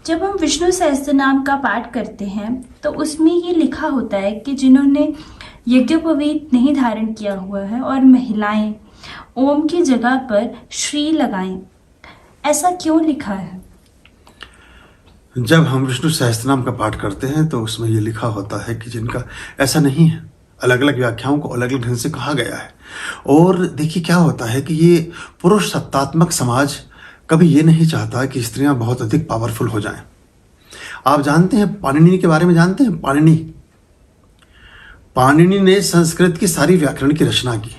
जब हम विष्णु सहस्त्रनाम का पाठ करते हैं तो उसमें ये लिखा होता है कि जिन्होंने यज्ञोपवीत नहीं धारण किया हुआ है और महिलाएं ओम की जगह पर श्री लगाएं। ऐसा क्यों लिखा है? जब हम विष्णु सहस्त्रनाम का पाठ करते हैं तो उसमें ये लिखा होता है कि जिनका ऐसा नहीं है, अलग अलग व्याख्याओं को अलग अलग ढंग से कहा गया है। और देखिए क्या होता है कि ये पुरुष सत्तात्मक समाज कभी ये नहीं चाहता कि स्त्रियां बहुत अधिक पावरफुल हो जाएं। आप जानते हैं पाणिनि के बारे में जानते हैं? पाणिनि ने संस्कृत की सारी व्याकरण की रचना की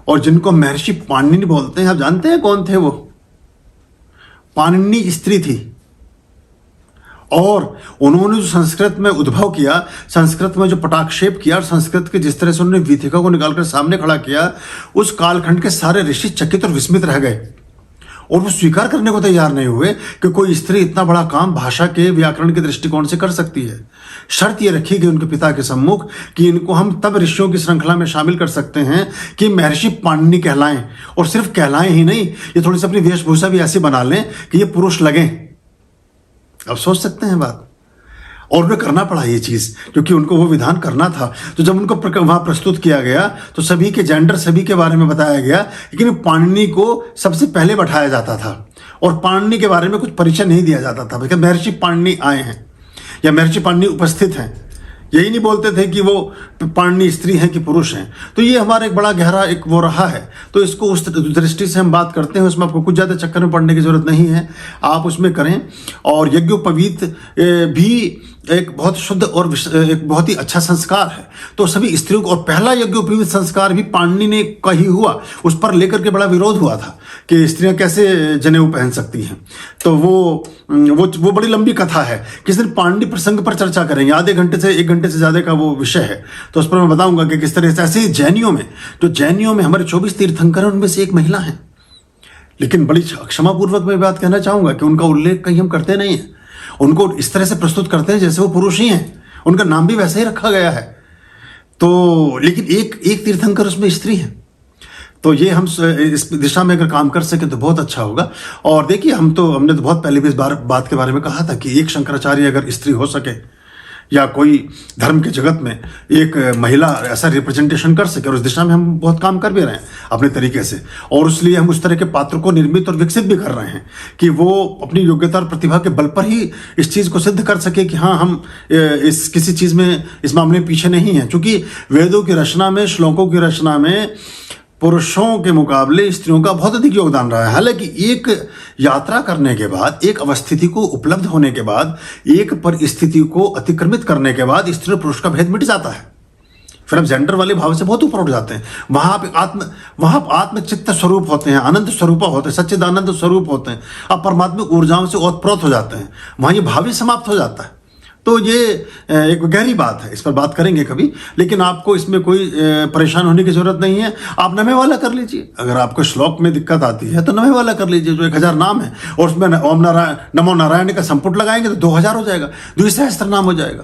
और जिनको महर्षि पाणिनि बोलते हैं, आप जानते हैं कौन थे वो? पाणिनि स्त्री थी और उन्होंने जो संस्कृत में उद्भव किया, संस्कृत में जो पटाक्षेप किया और संस्कृत के जिस तरह से उन्होंने वीथिका को निकालकर सामने खड़ा किया, उस कालखंड के सारे ऋषि चकित और विस्मित रह गए और वो स्वीकार करने को तैयार नहीं हुए कि कोई स्त्री इतना बड़ा काम भाषा के व्याकरण के दृष्टिकोण से कर सकती है। शर्त ये रखी गई उनके पिता के सम्मुख कि इनको हम तब ऋषियों की श्रृंखला में शामिल कर सकते हैं कि महर्षि पाणिनि कहलाएं, और सिर्फ कहलाएं ही नहीं, ये थोड़ी सी अपनी वेशभूषा भी ऐसी बना लें कि ये पुरुष लगें। अब सोच सकते हैं बात। और उन्हें करना पड़ा ये चीज़ क्योंकि उनको वो विधान करना था। तो जब उनको वहाँ प्रस्तुत किया गया तो सभी के जेंडर सभी के बारे में बताया गया, लेकिन पाणिनि को सबसे पहले बैठाया जाता था और पाणिनि के बारे में कुछ परिचय नहीं दिया जाता था। भैया महर्षि पाणिनि आए हैं या महर्षि पाणिनि उपस्थित हैं, यही नहीं बोलते थे कि वो पाणिनि स्त्री हैं कि पुरुष हैं। तो ये हमारा एक बड़ा गहरा एक वो रहा है। तो इसको उस दृष्टि से हम बात करते हैं, उसमें आपको कुछ ज़्यादा चक्कर में पड़ने की ज़रूरत नहीं है, आप उसमें करें। और यज्ञोपवीत भी एक बहुत शुद्ध और एक बहुत ही अच्छा संस्कार है। तो सभी स्त्रियों को, और पहला यज्ञोपवीत संस्कार भी पाणिनि ने का ही हुआ, उस पर लेकर के बड़ा विरोध हुआ था कि स्त्रियां कैसे जनेऊ पहन सकती हैं। तो वो बड़ी लंबी कथा है, किस दिन पाणिनि प्रसंग पर चर्चा करेंगे, आधे घंटे से 1 घंटे से ज़्यादा का वो विषय है। तो उस पर मैं बताऊंगा कि किस तरह से ऐसे ही जैनियों में हमारे 24 तीर्थंकर हैं, उनमें से एक महिला है। लेकिन बड़ी क्षमापूर्वक मैं बात कहना चाहूँगा कि उनका उल्लेख कहीं हम करते नहीं हैं, उनको इस तरह से प्रस्तुत करते हैं जैसे वो पुरुष ही हैं, उनका नाम भी वैसे ही रखा गया है। तो लेकिन एक तीर्थंकर उसमें स्त्री है। तो ये हम इस दिशा में अगर काम कर सकें तो बहुत अच्छा होगा। और देखिए हमने तो बहुत पहले भी इस बात के बारे में कहा था कि एक शंकराचार्य अगर स्त्री हो सके या कोई धर्म के जगत में एक महिला ऐसा रिप्रेजेंटेशन कर सके, और उस दिशा में हम बहुत काम कर भी रहे हैं अपने तरीके से। और इसलिए हम उस तरह के पात्र को निर्मित और विकसित भी कर रहे हैं कि वो अपनी योग्यता और प्रतिभा के बल पर ही इस चीज़ को सिद्ध कर सके कि हाँ, हम इस किसी चीज़ में इस मामले में पीछे नहीं हैं। चूँकि वेदों की रचना में, श्लोकों की रचना में पुरुषों के मुकाबले स्त्रियों का बहुत अधिक योगदान रहा है। हालांकि एक यात्रा करने के बाद, एक अवस्थिति को उपलब्ध होने के बाद, एक परिस्थिति को अतिक्रमित करने के बाद स्त्री और पुरुष का भेद मिट जाता है। फिर आप जेंडर वाले भाव से बहुत ऊपर उठ जाते हैं। वहाँ आत्म चित्त स्वरूप होते हैं, अनंत स्वरूप होते हैं, सच्चिदानंद स्वरूप होते हैं। आप परमात्मिक ऊर्जाओं से ओतप्रोत हो जाते हैं, वहाँ ये भाव ही समाप्त हो जाता है। तो ये एक गहरी बात है, इस पर बात करेंगे कभी, लेकिन आपको इसमें कोई परेशान होने की जरूरत नहीं है। आप नमे वाला कर लीजिए। अगर आपको श्लोक में दिक्कत आती है तो नमे वाला कर लीजिए, जो 1000 नाम है, और उसमें ओम नारायण नमो नारायण का संपुट लगाएंगे तो 2000 हो जाएगा, द्विसहस्त्र नाम हो जाएगा,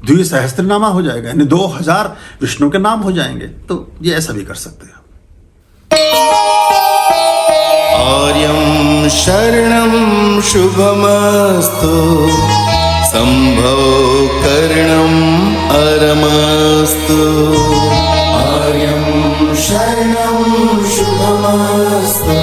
द्विसहस्त्रनामा हो जाएगा, यानी 2000 विष्णु के नाम हो जाएंगे। तो ये ऐसा भी कर सकते हैं। आर्यं शरणं शुभमस्तु, संभव करणम् अरमस्तु। आर्यं शरणं शुभमस्तु,